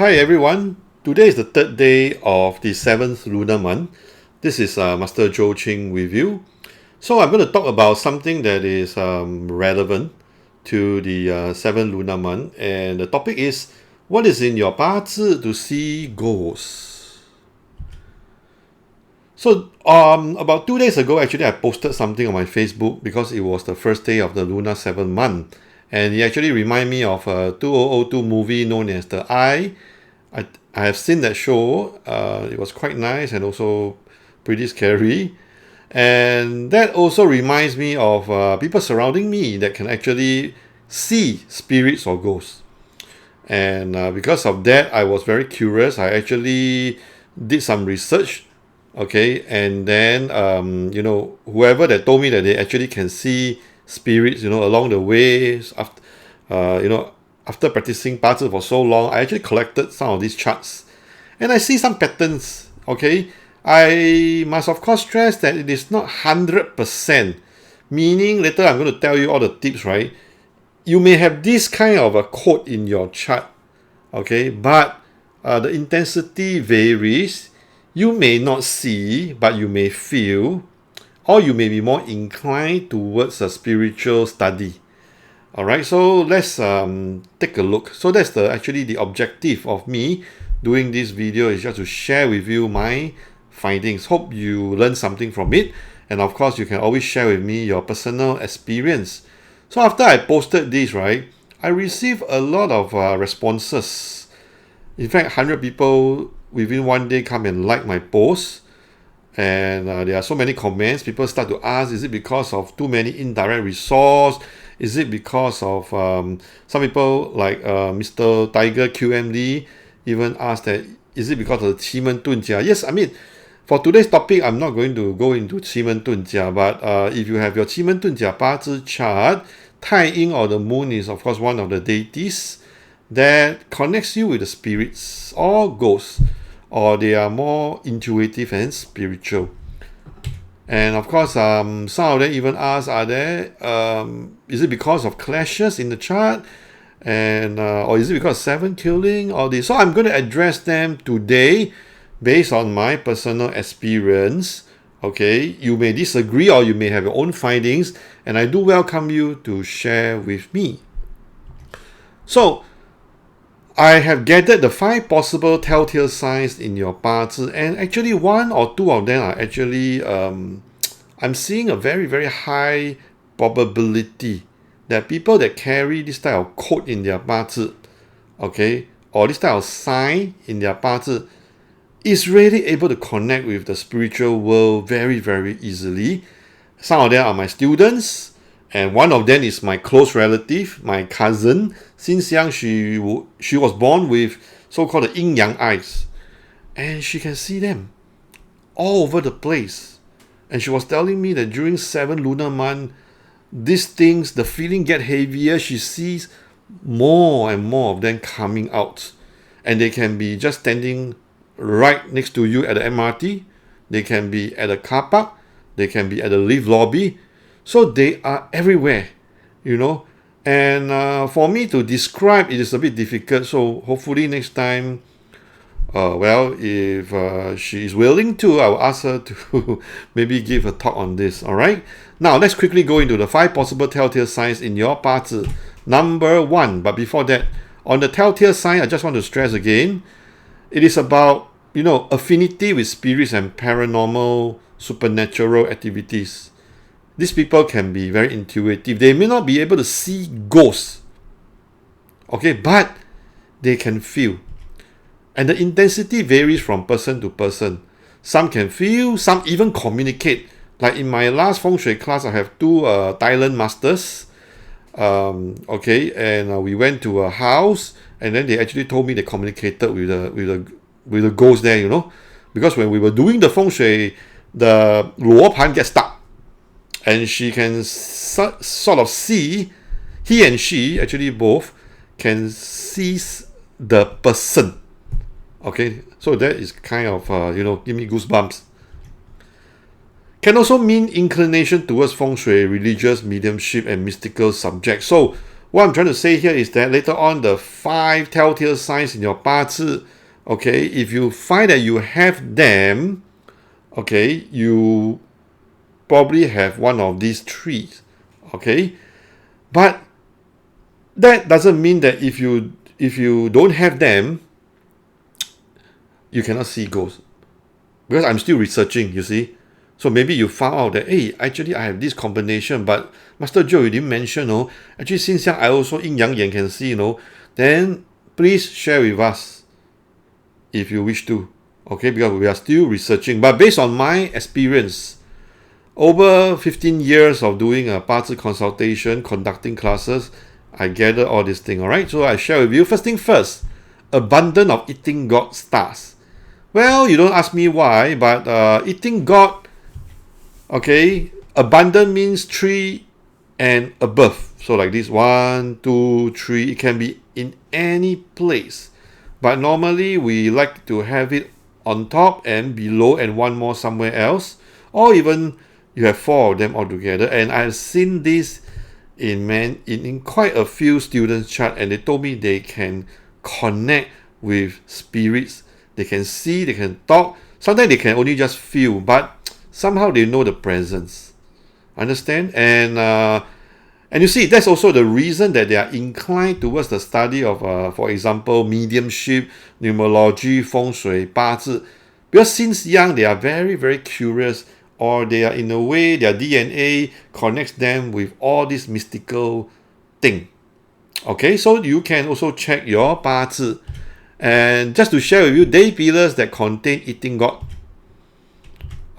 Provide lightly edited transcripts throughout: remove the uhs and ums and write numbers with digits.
Hi everyone, today is the third day of the 7th lunar month. This is Master Zhou Ching with you. So I'm going to talk about something that is relevant to the 7th lunar month, and the topic is what is in your bazi to see ghosts. So about 2 days ago, actually I posted something on my Facebook because it was the first day of the lunar 7th month. And it actually reminded me of a 2002 movie known as The Eye. I have seen that show. It was quite nice and also pretty scary. And that also reminds me of people surrounding me that can actually see spirits or ghosts. And because of that, I was very curious. I actually did some research. Okay, and then whoever that told me that they actually can see spirits, along the way, after practicing bazi for so long, I actually collected some of these charts, and I see some patterns. Okay, I must of course stress that it is not 100%. Meaning, later I'm going to tell you all the tips, right? You may have this kind of a code in your chart, okay, but the intensity varies. You may not see, but you may feel, or you may be more inclined towards a spiritual study. All right, so let's take a look. So that's actually the objective of me doing this video, is just to share with you my findings. Hope you learn something from it, and of course you can always share with me your personal experience. So after I posted this, right, I received a lot of responses. In fact, 100 people within one day come and like my post, and there are so many comments. People start to ask, is it because of too many indirect resource? Is it because of some people like Mr. Tiger QMD even asked that, is it because of the Qimen Dunjia? Yes, I mean, for today's topic, I'm not going to go into Qimen Dunjia, but if you have your Qimen Dunjia bazi chart, Tai Ying or the moon is of course one of the deities that connects you with the spirits or ghosts, or they are more intuitive and spiritual. And of course, some of them even ask, is it because of clashes in the chart? And or is it because of 7 killing? Or this? So I'm going to address them today based on my personal experience. Okay, you may disagree or you may have your own findings, and I do welcome you to share with me. So I have gathered the 5 possible telltale signs in your bazi, and actually 1 or 2 of them are actually, I'm seeing a very, very high probability that people that carry this type of code in their bazi, okay, or this type of sign in their bazi, is really able to connect with the spiritual world very, very easily. Some of them are my students, and one of them is my close relative, my cousin. Since young, she was born with so-called the yin-yang eyes, and she can see them all over the place. And she was telling me that during 7 lunar month, these things, the feeling get heavier. She sees more and more of them coming out, and they can be just standing right next to you at the MRT. They can be at a car park. They can be at the lift lobby. So they are everywhere, And for me to describe, it is a bit difficult. So hopefully next time, if she is willing to, I will ask her to maybe give a talk on this. All right. Now let's quickly go into the 5 possible telltale signs in your bazi. Number 1, but before that, on the telltale sign, I just want to stress again, it is about affinity with spirits and paranormal, supernatural activities. These people can be very intuitive. They may not be able to see ghosts, okay, but they can feel. And the intensity varies from person to person. Some can feel, some even communicate. Like in my last feng shui class, I have 2 Thailand masters. And we went to a house, and then they actually told me they communicated with the ghost there, because when we were doing the feng shui, the luo pan gets stuck. And she can sort of see, he and she, actually both, can see the person. Okay, so that is kind of, give me goosebumps. Can also mean inclination towards feng shui, religious, mediumship, and mystical subjects. So what I'm trying to say here is that later on, the 5 telltale signs in your bazi, okay, if you find that you have them, okay, you probably have one of these 3, okay. But that doesn't mean that if you don't have them, you cannot see ghosts. Because I'm still researching, you see. So maybe you found out that, hey, actually I have this combination, but Master Joe, you didn't mention, actually since young I also yin yang yan can see, then please share with us if you wish to, okay, because we are still researching. But based on my experience, over 15 years of doing a bazi consultation, conducting classes, I gather all these things, alright? So I share with you. First thing first, abundance of eating god stars. Well, you don't ask me why, but eating god, okay, abundant means 3 and above. So like this, 1, 2, 3, it can be in any place. But normally we like to have it on top and below and one more somewhere else. Or even you have 4 of them all together. And I've seen this in quite a few students' chart, and they told me they can connect with spirits. They can see, they can talk. Sometimes they can only just feel, but somehow they know the presence. Understand? And you see, that's also the reason that they are inclined towards the study of, for example, mediumship, numerology, feng shui, bazi. Because since young, they are very, very curious, or they are, in a way, their DNA connects them with all this mystical thing. Okay, so you can also check your bazi. And just to share with you, day pillars that contain eating god.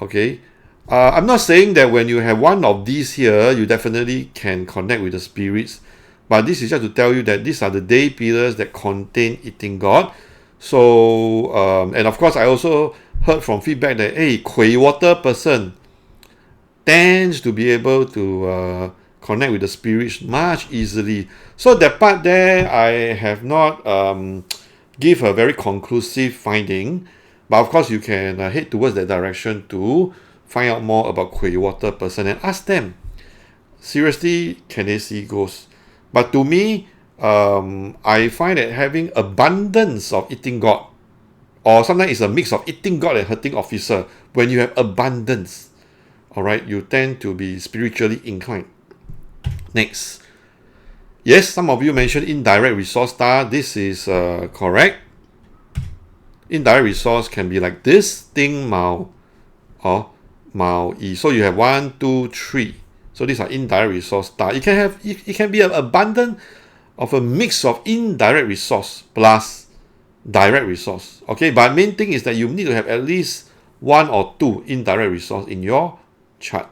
Okay, I'm not saying that when you have one of these here, you definitely can connect with the spirits. But this is just to tell you that these are the day pillars that contain eating god. So, and of course, I also heard from feedback that, hey, Kui water person tends to be able to connect with the spirits much easily. So that part there, I have not give a very conclusive finding, but of course you can head towards that direction to find out more about Kui water person and ask them, seriously, can they see ghosts? But to me, I find that having abundance of eating god, or sometimes it's a mix of eating god and hurting officer. When you have abundance, all right, you tend to be spiritually inclined. Next. Yes, some of you mentioned indirect resource star. This is correct. Indirect resource can be like this, Ding Mao or Mao Yi. So you have 1, 2, 3. So these are indirect resource star. It can be an abundance of a mix of indirect resource plus direct resource. Okay, but main thing is that you need to have at least 1 or 2 indirect resource in your chart.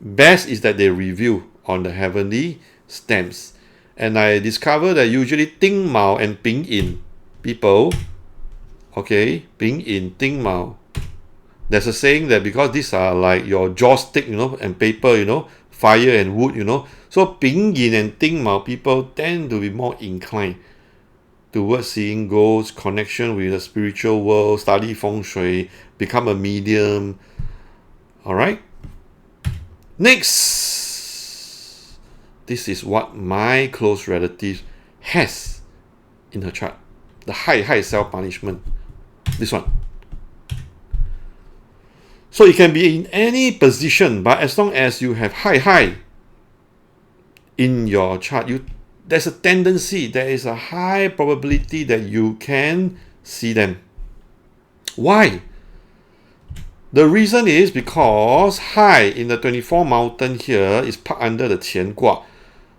Best is that they review on the heavenly stamps. And I discovered that usually Ding Mao and Ping Yin people, okay, Ping Yin, Ding Mao, there's a saying that because these are like your joystick, and paper, fire and wood, so Ping Yin and Ding Mao people tend to be more inclined towards seeing ghosts, connection with the spiritual world, study feng shui, become a medium. All right. Next. This is what my close relative has in her chart. The high self-punishment. This one. So it can be in any position, but as long as you have high in your chart, there's a tendency, there is a high probability that you can see them. Why? The reason is because high in the 24 mountain here is parked under the Qian Gua.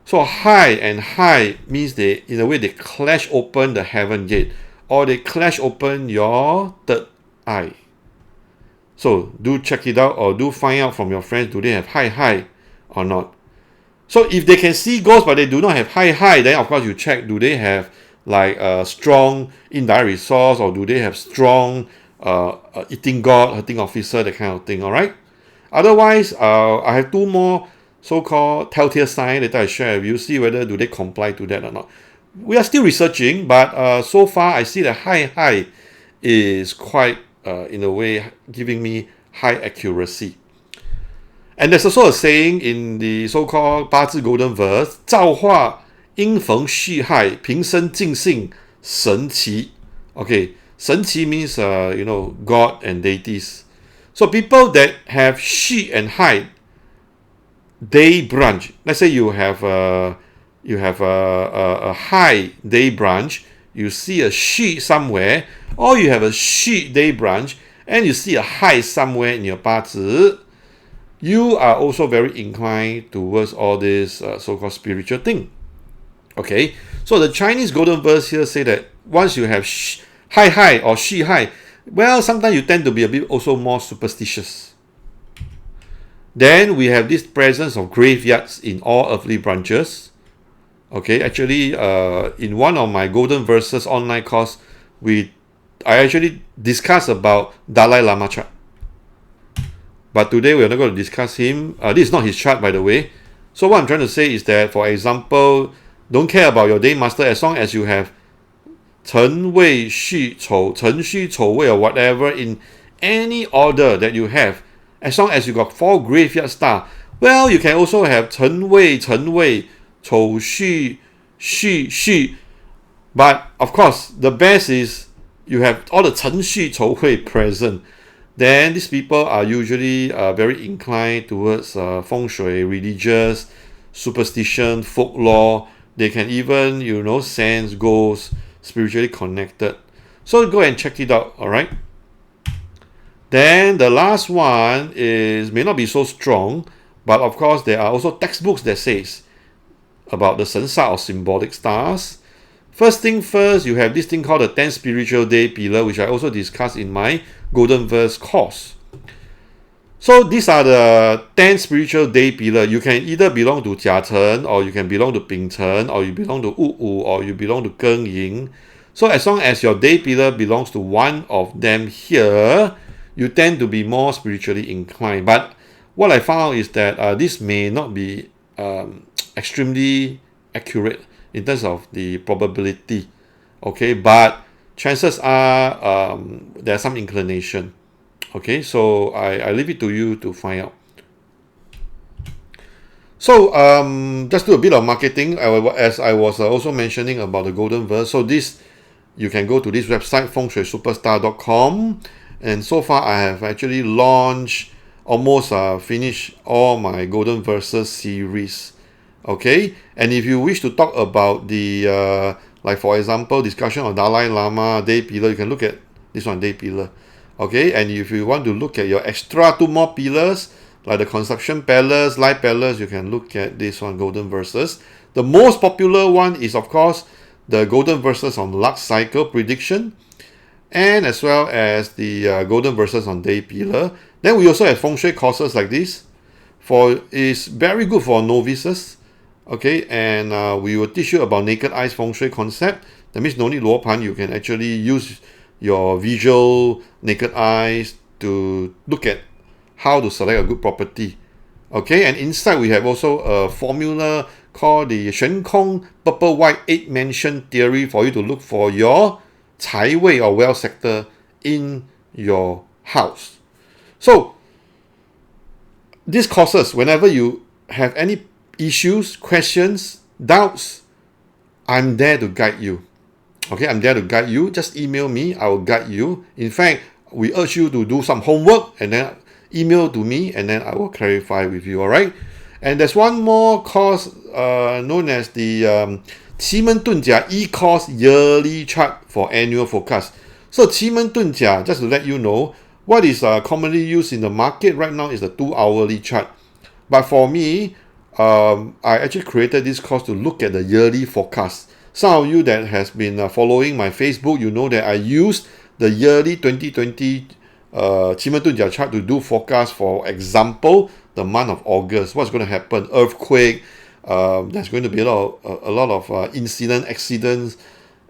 So high and high means they, in a way, they clash open the heaven gate, or they clash open your third eye. So do check it out, or do find out from your friends, do they have high or not. So if they can see ghosts but they do not have high, then of course you check, do they have like a strong indirect resource, or do they have strong eating god, hurting officer, that kind of thing, all right? Otherwise, I have 2 more so-called telltale sign that I share with you, see whether do they comply to that or not. We are still researching, but so far I see that high is quite, in a way, giving me high accuracy. And there's also a saying in the so-called 八字 golden verse, 造化因逢戌亥，平生尽兴，神奇. Okay, 神奇 means God and deities. So people that have Shi and Hai day branch. Let's say you have a Hai day branch. You see a Shi somewhere, or you have a Shi day branch, and you see a Hai somewhere in your bazi. You are also very inclined towards all this so-called spiritual thing. Okay, so the Chinese golden verse here say that once you have Hai Hai or Shi Hai, well, sometimes you tend to be a bit also more superstitious. Then we have this presence of graveyards in all earthly branches. Okay, actually, in one of my golden verses online course, I actually discuss about Dalai Lama chart. But today we are not going to discuss him. This is not his chart, by the way. So what I'm trying to say is that, for example, don't care about your day master as long as you have Chen Wei Xu Chou, Chen Xu Chou Wei, or whatever in any order that you have. As long as you got 4 graveyard star, well, you can also have Chen Wei, Chou Xu, Xu. But of course, the best is you have all the Chen Xu Chou Wei present. Then these people are usually very inclined towards feng shui, religious, superstition, folklore. They can even, sense ghosts, spiritually connected. So go and check it out, all right? Then the last one may not be so strong, but of course there are also textbooks that says about the sensa or symbolic stars. First thing first, you have this thing called the 10 spiritual day pillar, which I also discussed in my golden verse course. So these are the 10 spiritual day pillar. You can either belong to Jia Chen, or you can belong to Ping Chen, or you belong to Wu Wu, or you belong to Geng Ying. So as long as your day pillar belongs to one of them here, you tend to be more spiritually inclined. But what I found is that this may not be extremely accurate in terms of the probability. Okay, but chances are there's some inclination. Okay, so I leave it to you to find out. So just do a bit of marketing, as I was also mentioning about the golden verse. So this, you can go to this website, fengshuisuperstar.com, and so far I have actually launched, almost finished all my golden verses series. Okay, and if you wish to talk about the like for example discussion of Dalai Lama day pillar, you can look at this one, day pillar. Okay, and if you want to look at your extra 2 more pillars like the consumption pillars, light pillars, you can look at this one, golden verses. The most popular one is of course the golden verses on luck cycle prediction, and as well as the golden verses on day pillar. Then we also have feng shui courses like this. It's very good for novices. Okay, and we will teach you about naked eyes feng shui concept. That means no need luo pan. You can actually use your visual naked eyes to look at how to select a good property. Okay, and inside we have also a formula called the Shen Kong Purple White 8 Mansion Theory for you to look for your Cai Wei or wealth sector in your house. So these courses, whenever you have any issues, questions, doubts, I'm there to guide you. Okay, I'm there to guide you. Just email me, I will guide you. In fact, we urge you to do some homework and then email to me, and then I will clarify with you, all right? And there's one more course known as the 奇门遁甲 e-course yearly chart for annual forecast. So 奇门遁甲, just to let you know, what is commonly used in the market right now is the 2-hourly chart. But for me, I actually created this course to look at the yearly forecast. Some of you that has been following my Facebook, you know that I used the yearly 2020 奇门遁甲 chart to do forecast. For example, the month of August, what's going to happen? Earthquake. There's going to be a lot of accidents,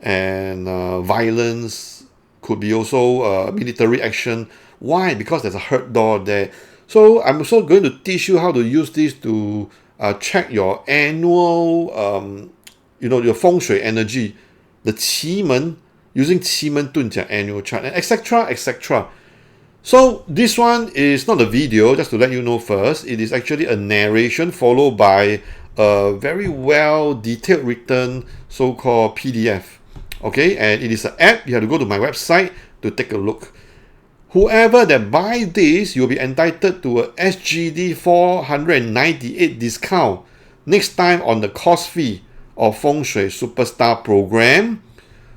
and violence. Could be also military action. Why? Because there's a hurt door there. So I'm also going to teach you how to use this to check your annual, your feng shui energy, the 奇门, using 奇门遁甲 annual chart, and etc. etc. So this one is not a video, just to let you know first. It is actually a narration followed by a very well detailed written so-called PDF. Okay, and it is an app. You have to go to my website to take a look. Whoever that buy this, you'll be entitled to a SGD 498 discount next time on the course fee of Feng Shui Superstar program,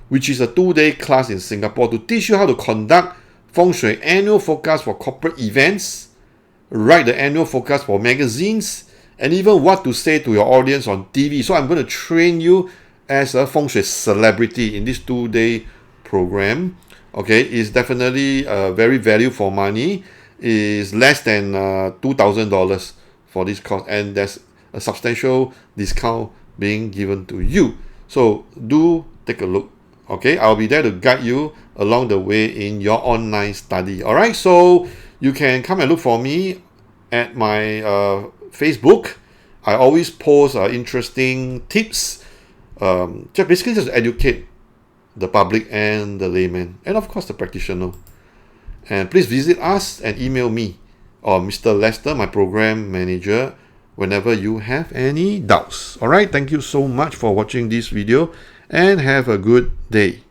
which is a 2-day class in Singapore to teach you how to conduct Feng Shui annual forecast for corporate events, write the annual forecast for magazines, and even what to say to your audience on TV. So I'm going to train you as a Feng Shui celebrity in this 2-day program. Okay, it's definitely very value for money. It's less than $2,000 for this course, and there's a substantial discount being given to you. So do take a look. Okay, I'll be there to guide you along the way in your online study. All right, so you can come and look for me at my Facebook. I always post interesting tips, just to educate the public and the layman, and of course the practitioner. And please visit us and email me or Mr. Lester, my program manager, whenever you have any doubts. All right, thank you so much for watching this video and have a good day.